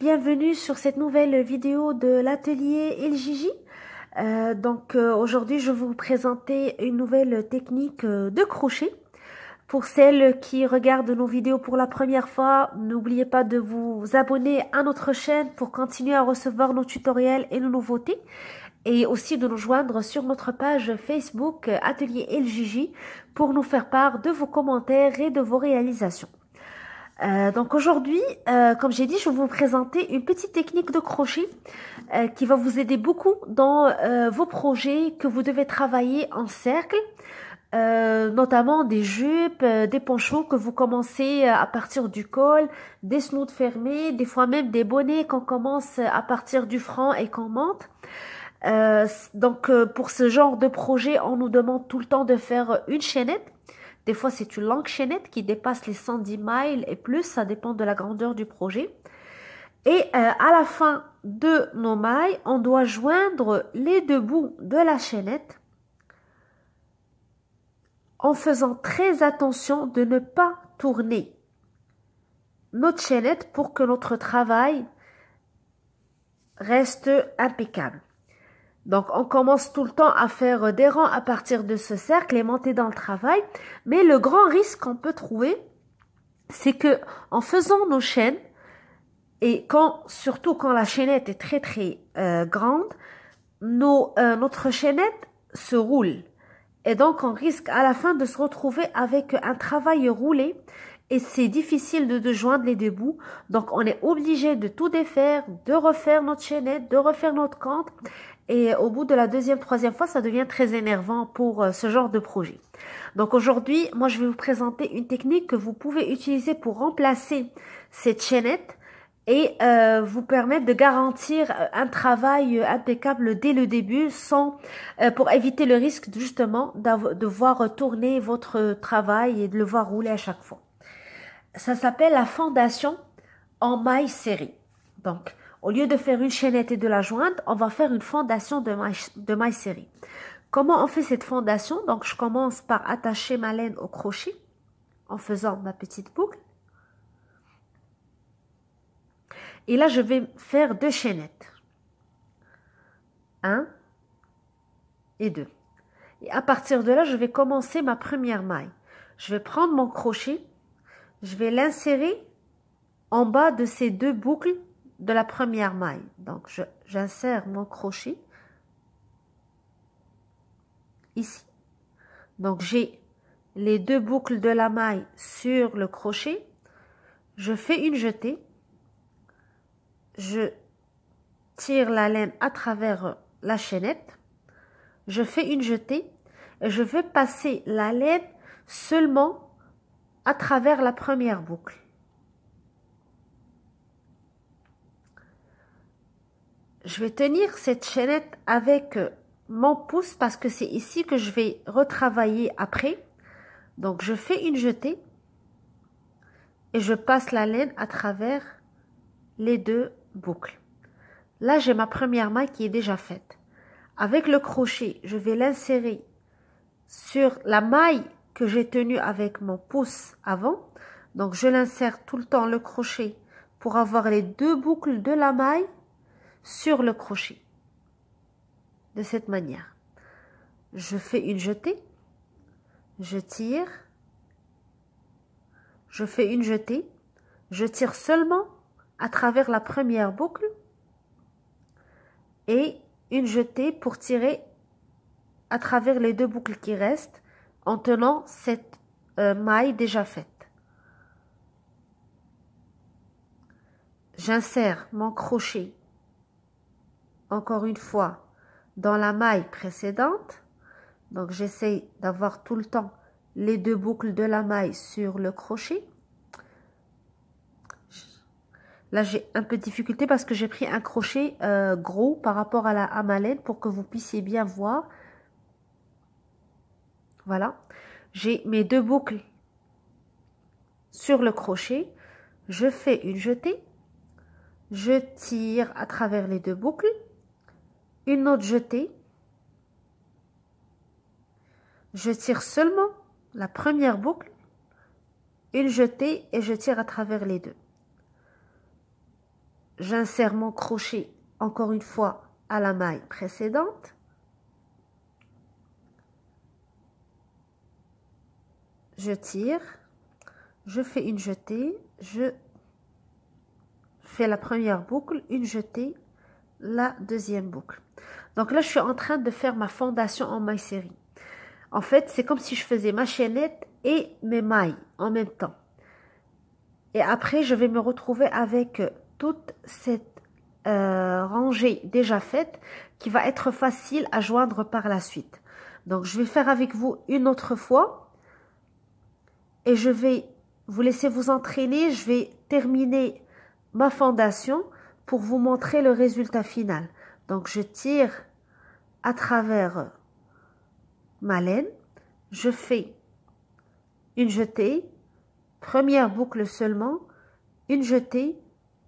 bienvenue sur cette nouvelle vidéo de l'atelier El Gigi. Aujourd'hui je vais vous présenter une nouvelle technique de crochet. Pour celles qui regardent nos vidéos pour la première fois, n'oubliez pas de vous abonner à notre chaîne pour continuer à recevoir nos tutoriels et nos nouveautés. Et aussi de nous joindre sur notre page Facebook Atelier El Gigi pour nous faire part de vos commentaires et de vos réalisations. Donc aujourd'hui, comme j'ai dit, je vais vous présenter une petite technique de crochet qui va vous aider beaucoup dans vos projets que vous devez travailler en cercle, notamment des jupes, des ponchos que vous commencez à partir du col, des snoods fermés, des fois même des bonnets qu'on commence à partir du franc et qu'on monte. Pour ce genre de projet, on nous demande tout le temps de faire une chaînette. Des fois, c'est une longue chaînette qui dépasse les 110 miles et plus, ça dépend de la grandeur du projet. Et à la fin de nos mailles, on doit joindre les deux bouts de la chaînette en faisant très attention de ne pas tourner notre chaînette pour que notre travail reste impeccable. Donc, on commence tout le temps à faire des rangs à partir de ce cercle et monter dans le travail. Mais le grand risque qu'on peut trouver, c'est que en faisant nos chaînes, et surtout quand la chaînette est très grande, notre chaînette se roule. Et donc, on risque à la fin de se retrouver avec un travail roulé. Et c'est difficile de joindre les deux bouts. Donc, on est obligé de tout défaire, de refaire notre chaînette, de refaire notre compte. Et au bout de la deuxième, troisième fois, ça devient très énervant pour ce genre de projet. Donc aujourd'hui, moi, je vais vous présenter une technique que vous pouvez utiliser pour remplacer cette chaînette et vous permettre de garantir un travail impeccable dès le début pour éviter le risque justement de voir tourner votre travail et de le voir rouler à chaque fois. Ça s'appelle la fondation en maille serrée. Donc, au lieu de faire une chaînette et de la joindre, on va faire une fondation de maille serrée. Comment on fait cette fondation? Donc, je commence par attacher ma laine au crochet en faisant ma petite boucle. Et là, je vais faire deux chaînettes. 1 et 2. Et à partir de là, je vais commencer ma première maille. Je vais prendre mon crochet, je vais l'insérer en bas de ces deux boucles de la première maille. Donc, j'insère mon crochet ici. Donc, j'ai les deux boucles de la maille sur le crochet. Je fais une jetée. Je tire la laine à travers la chaînette. Je fais une jetée et je vais passer la laine seulement à travers la première boucle. Je vais tenir cette chaînette avec mon pouce parce que c'est ici que je vais retravailler après. Donc, je fais une jetée et je passe la laine à travers les deux boucles. Là, j'ai ma première maille qui est déjà faite. Avec le crochet, je vais l'insérer sur la maille que j'ai tenue avec mon pouce avant. Donc, je l'insère tout le temps le crochet pour avoir les deux boucles de la maille sur le crochet. De cette manière. Je fais une jetée. Je tire. Je fais une jetée. Je tire seulement à travers la première boucle. Et une jetée pour tirer à travers les deux boucles qui restent en tenant cette maille déjà faite. J'insère mon crochet encore une fois dans la maille précédente. Donc, j'essaye d'avoir tout le temps les deux boucles de la maille sur le crochet. Là, j'ai un peu de difficulté parce que j'ai pris un crochet gros par rapport à ma laine pour que vous puissiez bien voir. Voilà. J'ai mes deux boucles sur le crochet. Je fais une jetée. Je tire à travers les deux boucles. Une autre jetée. Je tire seulement la première boucle. Une jetée et je tire à travers les deux. J'insère mon crochet encore une fois à la maille précédente. Je tire, je fais une jetée, je fais la première boucle, une jetée, la deuxième boucle. Donc là, je suis en train de faire ma fondation en maille série. En fait, c'est comme si je faisais ma chaînette et mes mailles en même temps. Et après, je vais me retrouver avec toute cette rangée déjà faite qui va être facile à joindre par la suite. Donc, je vais faire avec vous une autre fois et je vais vous laisser vous entraîner. Je vais terminer ma fondation pour vous montrer le résultat final. Donc, je tire à travers ma laine, je fais une jetée, première boucle seulement, une jetée,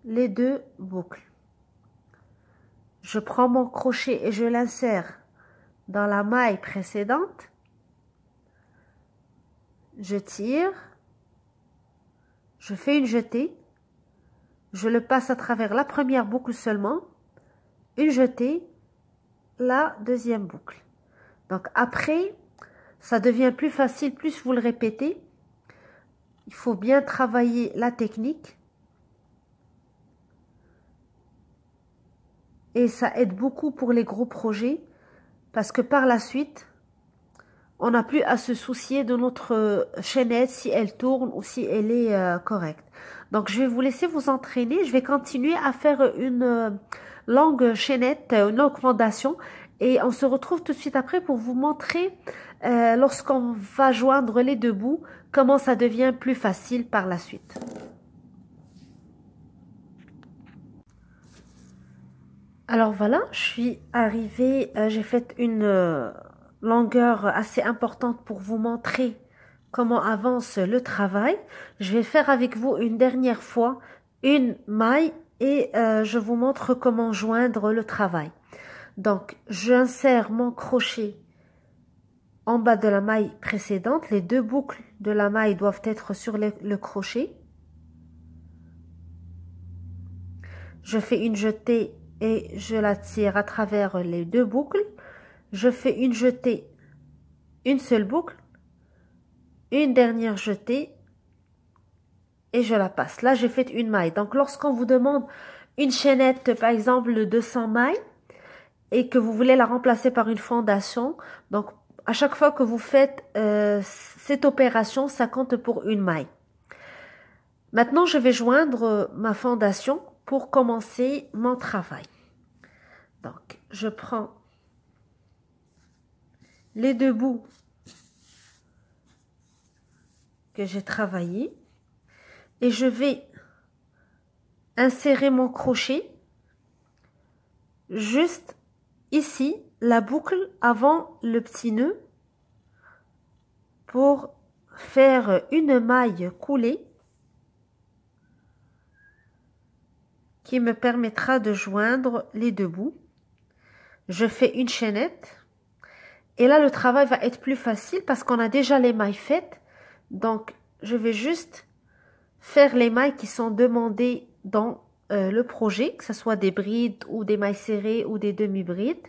les deux boucles. Je prends mon crochet et je l'insère dans la maille précédente. Je tire, je fais une jetée, je le passe à travers la première boucle seulement, une jetée, la deuxième boucle. Donc après, ça devient plus facile, plus vous le répétez. Il faut bien travailler la technique. Et ça aide beaucoup pour les gros projets parce que par la suite, on n'a plus à se soucier de notre chaînette si elle tourne ou si elle est correcte. Donc, je vais vous laisser vous entraîner. Je vais continuer à faire une longue chaînette, une longue fondation. Et on se retrouve tout de suite après pour vous montrer, lorsqu'on va joindre les deux bouts, comment ça devient plus facile par la suite. Alors voilà, je suis arrivée, j'ai fait une longueur assez importante pour vous montrer comment avance le travail. Je vais faire avec vous une dernière fois une maille et je vous montre comment joindre le travail. Donc, j'insère mon crochet en bas de la maille précédente. Les deux boucles de la maille doivent être sur le crochet. Je fais une jetée et je la tire à travers les deux boucles. Je fais une jetée, une seule boucle, une dernière jetée et je la passe. Là, j'ai fait une maille. Donc, lorsqu'on vous demande une chaînette, par exemple, de 200 mailles et que vous voulez la remplacer par une fondation, donc à chaque fois que vous faites cette opération, ça compte pour une maille. Maintenant, je vais joindre ma fondation pour commencer mon travail. Donc, je prends les deux bouts que j'ai travaillés et je vais insérer mon crochet juste ici, la boucle avant le petit nœud pour faire une maille coulée qui me permettra de joindre les deux bouts. Je fais une chaînette et là le travail va être plus facile parce qu'on a déjà les mailles faites. Donc je vais juste faire les mailles qui sont demandées dans le projet, que ce soit des brides ou des mailles serrées ou des demi-brides,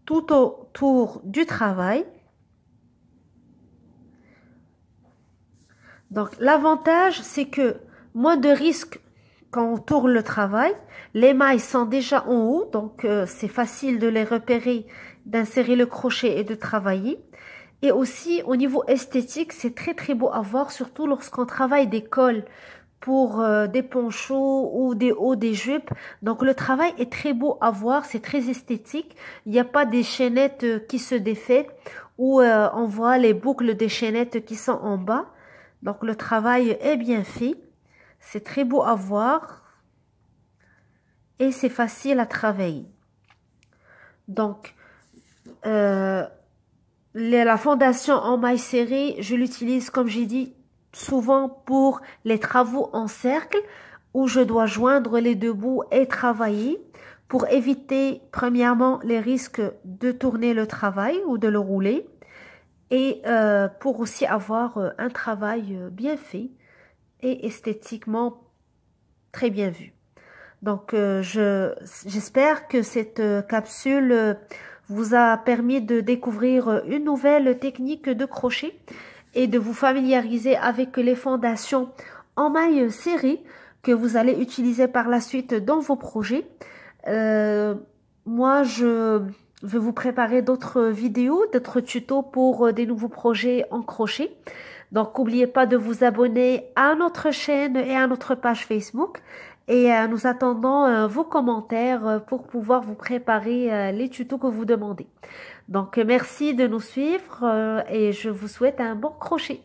tout autour du travail. Donc l'avantage, c'est que moins de risques quand on tourne le travail. Les mailles sont déjà en haut, donc c'est facile de les repérer, d'insérer le crochet et de travailler. Et aussi au niveau esthétique, c'est très très beau à voir, surtout lorsqu'on travaille des cols pour des ponchos ou des hauts, des jupes. Donc le travail est très beau à voir, c'est très esthétique. Il n'y a pas des chaînettes qui se défait ou on voit les boucles des chaînettes qui sont en bas. Donc le travail est bien fait, c'est très beau à voir et c'est facile à travailler. Donc la fondation en maille serrée, je l'utilise comme j'ai dit souvent pour les travaux en cercle où je dois joindre les deux bouts et travailler pour éviter premièrement les risques de tourner le travail ou de le rouler et pour aussi avoir un travail bien fait et esthétiquement très bien vu. Donc, j'espère que cette capsule vous a permis de découvrir une nouvelle technique de crochet et de vous familiariser avec les fondations en mailles serrées que vous allez utiliser par la suite dans vos projets. Moi, je vais vous préparer d'autres vidéos, d'autres tutos pour des nouveaux projets en crochet. Donc, n'oubliez pas de vous abonner à notre chaîne et à notre page Facebook. Et nous attendons vos commentaires pour pouvoir vous préparer les tutos que vous demandez. Donc, merci de nous suivre et je vous souhaite un bon crochet.